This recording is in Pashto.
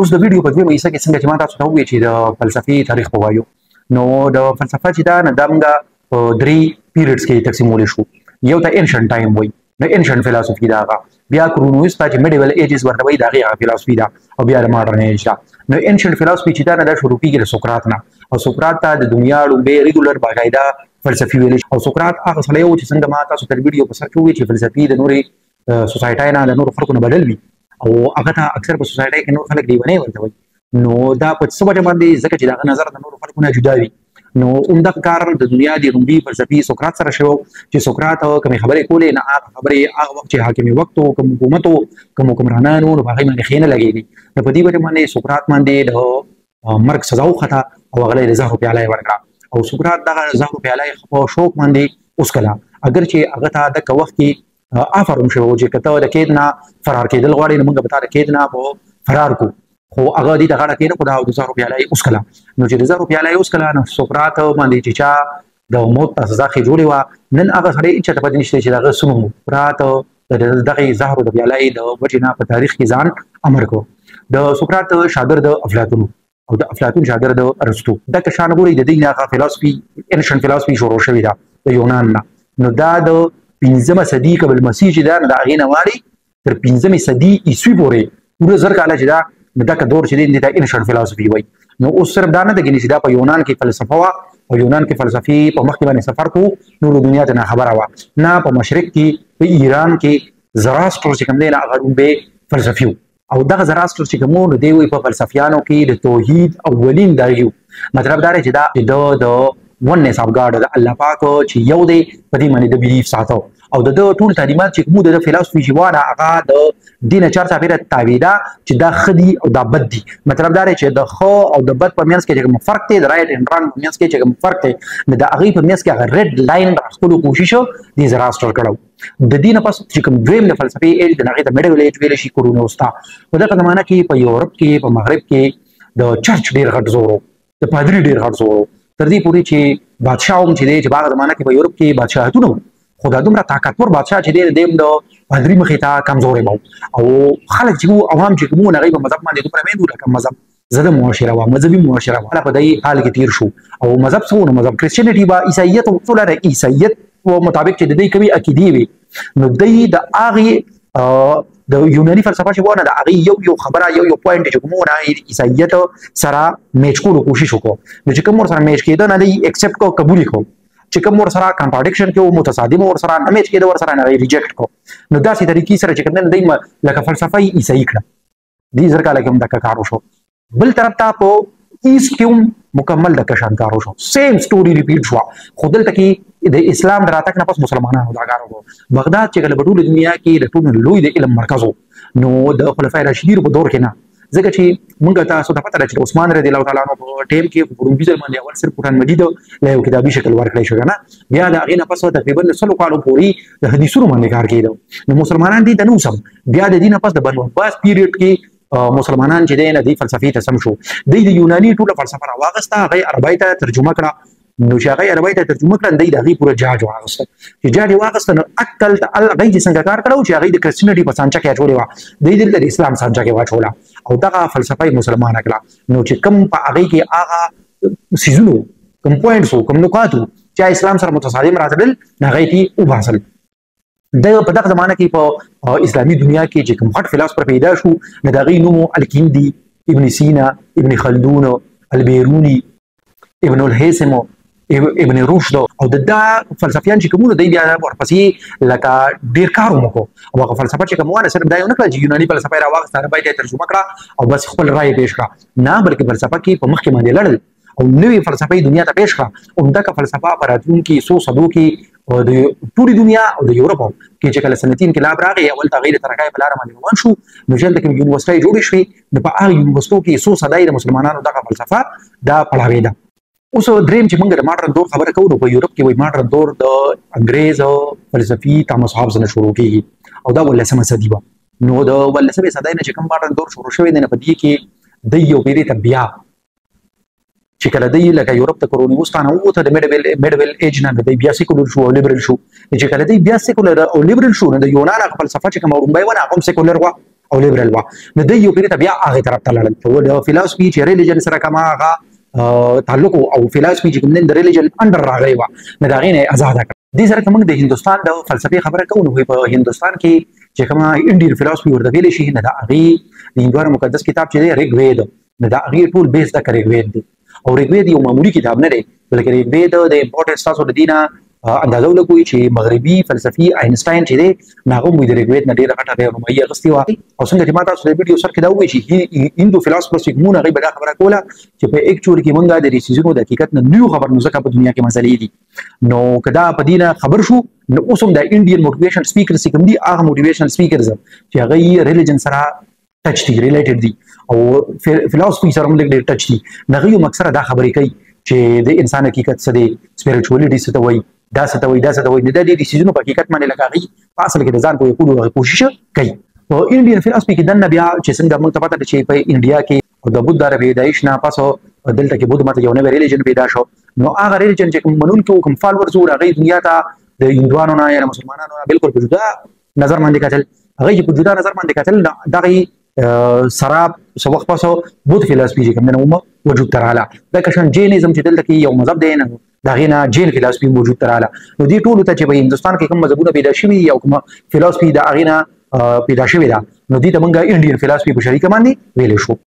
اوس د ویډیو په دویمه حصه کې څنګه چې ما تاسو ته وویل چې د فلسفي تاریخ په وایو نو د فلسفه چې دا نه دا موږ په درې پیریډز کې تقسیمولی شو. یو ته انشنټ ټایم وایي، نو انشنټ فلسفي دا هغه، بیا کرونویستا چې میډیول ایجز ورته وایي دا هغه فلسفي ده، او بیا د ماډرن ایج ده. نو انشنټ فلسفي چې دا نه دا شروع کېږي د سقراط نه، او سقراط ته د دنیا لومړی ریګولر باقاعده فلسفي ویل. او سقراط هغه سړی و چې څنګه ما تاسو تر ویډیو په سر کې وویل چې فلسفي د نورې سوسایټۍ نه د نورو خلکو نه بدل وي، او هغه ته اکثر په سوسایټۍ کې نور خلک دیوانه ورته وایي. نو دا په څه وجه باندې ځکه چې دغه نظر د نورو خلکو نه جدا وي. نو عمده کار د دنیا د لومړي فلسفي سقراط سره شوی چې سقراط کومې خبرې کولې نه هغه خبرې هغه وخت چې حاکم وخت او کوم حکومت او کوم حکمرانان وو په هغې باندې ښې نه لګېدې. نو په دې وجه باندې سقراط باندې د مرګ سزا وخته او هغه له زهرو پیاله یې ورکړه، او سقراط دغه زهرو پیاله یې په شوق باندې وڅښله، اگر چې هغه ته دغه وخت کې آفر هم شوی و چې که ته د قید نه فرار کېدل غواړې نو موږ به تا د قید نه به فرار کړو، خو هغه دې ته غاړه کېنه خو د زهرو پیاله یې وڅښله. نو چې د زهرو پیاله یې وڅښله نو سقراط باندې چې چا د موت ته سزا خې جوړې وه، نن هغه سړی هېڅ چاته پته نشته چې د هغه څه نوم و. سقراط د دغې زهرو د پیاله یې د وجې نه په تاریخ کې ځان امر کړو. د سقراط شاګرد افلاطون او د افلاطون شاګرد ارسطو، دغه شان ګورئ د دې نه هغه فلسفي انشنټ فلسفي شروع شوې ده د یونان نه. نو دا د 15مه صدي قبل مسیح چې ده نو د هغې نه واړې تر 15مې صدي عیسوي پورې پوره 1000 کاله چې ده نو دغه دور چې دی د انشنټ فلسفي وایي. نو اوس صرف دا نه ده چې دا په یونان کې فلسفه وه او یونان کې فلسفي په مخکې باندې سفر کوو نورو دنیا ته نه خبره وه، نه په مشرق کې په ایران کې زراستر چې کوم دی نه هغه لومړی فلسفي و، او دغه زراستر چې کوم و نو دی وایي په فلسفیانو کې د توحید اولین داعي و. مطلب دا دی چې دا د ونس اف ګاډ د الله پاک چې یو دی په دې باندې د بیلیف ساتو، او د ټول تعلیمات چې کوم د فلسفي جوانه هغه د دین چار چاپیره تابعیدا چې دا خدي او دا بد دي. مطلب دا دی چې د خو او د بد په منځ کې چې کوم فرق دی، د رائټ اند رانګ په منځ کې چې کوم فرق دی، د هغه په منځ کې هغه ریډ لاین راخلو کوشش دي زراستر کړو. د دین پس چې کوم دویم د فلسفي ایج د هغه د میډیول ایج ویل شي کرونوستا، په دغه زمانہ کې په یورپ کې په مغرب کې د چرچ ډیر غټ زور، د پادری ډیر غټ زور، تر دې پورې چې بادشاه هم چې دی چې هغه زمانہ کې په یورپ کې بادشاهتونه خو دا دومره طاقتور بادشاه چې دی د پادري مخې ته کمزوری و، او خلک چې وو عوام چې کوم هغوی په مذهب باندې دومره مین وو لکه مذهب زده معاشره وه، مذهبي معاشره وه. په دې حال کې تیر شو، او مذهب څه و نو مذهب کرسچینټي وه، عیسایت ټوله د عیسایت په مطابق چې د دوی کومې عقیدې وي نو دوی د هغې د یوناني فلسفه چې وه نه د هغې یو خبره یو پوینټ چې کوم و عیسایت سره میچ کولو کوشش وکړو. نو چې کوم ورسره میچ کېده نه دی اکسپټ کړو، قبول یې کړو، چې کوم ورسره کنټراډکشن کې متصادم ورسره نه میچ کېده ورسره نه ریجیکټ کړو. نو داسې طریقې سره چې کوم دی لکه فلسفه یې عیسایي کړه، دې 1000 کاله کې هم دغه کار وشو. بل طرف ته په ایسټ کې هم مکمل دغه شان کار وشو، سیم سټوري ریپیټ شوه، خو دلته کې د اسلام د راتګ نه پس مسلمانانو دا کار وکړو. بغداد چې کله په ټوله دنیا کې د ټولو لوی د علم مرکز و، نو د خلفای راشدینو په دور کې نه، ځکه چې موږ تاسو ته پته ده چې عثمان رضی الله تعالی عنه په ټیم کې په رومي ځل باندې اول صرف قرآن مجید له یو کتابي شکل ورکړی شو نه، بیا د هغې نه پس تقریبا 100 کالو پورې د حدیثونو باندې کار کېده. نو مسلمانان دې ته نه وسم، بیا د دې نه پس د بنو عباس پیریډ کې مسلمانان چې دی نه دی فلسفې ته سم شو، دوی د یوناني ټوله فلسفه راواغسته، هغې عربۍ ته ترجمه کړه. نو چې هغې عربۍ ته ترجمه کړه دوی د هغې پوره جاج واغسته، چې جاج یې واغسته نو عقل هغې چې څنګه کار کړی و چې هغې د کرسچینټي په سانچه کې اچولې وه، دوی دلته د اسلام سانچه کې واچوله او دغه فلسفه یې مسلمانه کړه. نو چې کوم په هغې کې هغه څیزونو کوم پوینټس وو کوم نکات وو چې اسلام سره متصادم راتلل نو هغې کې وباسل. په دغه زمانه کې په اسلامي دنیا کې چې کوم غټ فلسفر پیدا شو نو د هغې نوم الکندي، ابن سینا، ابن خلدون، البیروني، ابن الهیثم، ابن رشد، او دا فلسفیان چې کومونه دی بیا ورپسې لکه ډیر کار وکړو، او هغه فلسفه چې کوم وانه صرف دا یو نه کړه چې یوناني فلسفه یې راواغسته عربۍ ته یې ترجمه کړه او بس خپل رایې پیش کړه، نه بلکې فلسفه کې په مخکې باندې لړل او نوې فلسفه یې دنیا ته پیش کړه. همدغه فلسفه په راتلونکي 100 صدو کې د ټولې دنیا او د یورپ کې چې کله صنعتي انقلاب راغی اول ته هغې د ترقۍ په لاره باندې روان شو، نو چې هلته کوم یونیورسټۍ جوړې شوې نو په هغه یونیورسټو کې 100 صدۍ د مسلمانانو دغه فلسفه دا پړاوېده. اوس دریم چې موږ د ماډرن دور خبره کوو نو په یورپ کې وایي ماډرن دور د انګریز فلسفي تامس هابز نه شروع کېږي او دا 18مه صدي وه. نو د 18مې صدۍ نه چې کوم ماډرن دور شروع شوی دی نو په دې کې دی یو پیرې ته بیا چې کله دی لکه یورپ ته کرونیوس ته نووته د میډیول ایج نه دی بیا سیکولر شو او لیبرل شو، چې کله دی بیا سیکولر او لیبرل شو نو د یونان هغه فلسفه چې کومه وړومبۍ وه هغه هم سیکولر وه او لیبرل وا نو د یو پیری ته بیا هغه طرف ته لاړل ته د فلسفي چې ریلیجن سره کما هغه تعلق او فلسفي چې کوم د ریلیجن انډر راغی وا نو دا غینه آزاد کړ دې سره کوم د هندستان د فلسفي خبره کوو نو په هندستان کې چې کومه انډین فلسفي ورته ویل شي نه دا هغه د هندوانو مقدس کتاب چې دی ریګ وید نو دا هغه ټول بیس د ریګ وید دی او ریګ وید یو معمولی کتاب نه دی بلکې ریګ وید د امپورټنس تاسو د دینه اندازه ولګوي چې مغربي فلسفي آینسټاین چې دی ناغه مو د ریګ وید نه ډیره غټه رهنمایي اخیستې وه او څنګه چې ما تاسو د ویډیو سر کې دا وویل چې هندو فلسفرز چې مونږ هغوی به دا خبره کوله چې په ایکچوال کې مونږ د دې څیزونو د حقیقت نه نیو خبر نو ځکه په دنیا کې مسلې دي نو که دا په دې نه خبر شو نو اوس هم د انډین موټیویشن سپیکرز چې کوم دي هغه موټیویشن سپیکرز چې هغه یې ریلیجن سره ټچ دي ریلیټډ دي او فلسفي سره هم ډېر ټچ دي نو هغوی مکسره دا خبرې کوي چې د انسان حقیقت څه دی سپیریچوالټي څه ته وایي دا څه ته وایي دا څه ته وایي د دې ډیسیژنو په حقیقت باندې لکه هغوی په اصل کې د ځان پوهې کولو کوشش کوي په انډین فلسفي کې دننه بیا چې څنګه موږ ته پته ده چې په انډیا کې د بودھ د پیدایش نه پس دلته کې بودھ ماته یو نوی ریلیجن پیدا شو نو هغه ریلیجن چې کوم منونکي او کوم فالورز وو هغوی دنیا ته د هندوانو نه یا مسلمانانو نه بالکل په جدا نظر باندې کتل هغوی چې په جدا نظر باندې کتل دغه سراب څه وخت پس بودھ فلسفي چې کوم نه وجود ته راغله دا کشن جینیزم چې دلته کې یو مذهب دی نه دا غینه جین فلسفي موجود ته راغله نو دې ټولو ته چې په هندوستان کې کوم مذهبونه پیدا شوي یا کوم فلسفي د هغې نه پیدا شوې ده نو دې ته موږ انډین فلسفي په شریکه باندې ویلی شو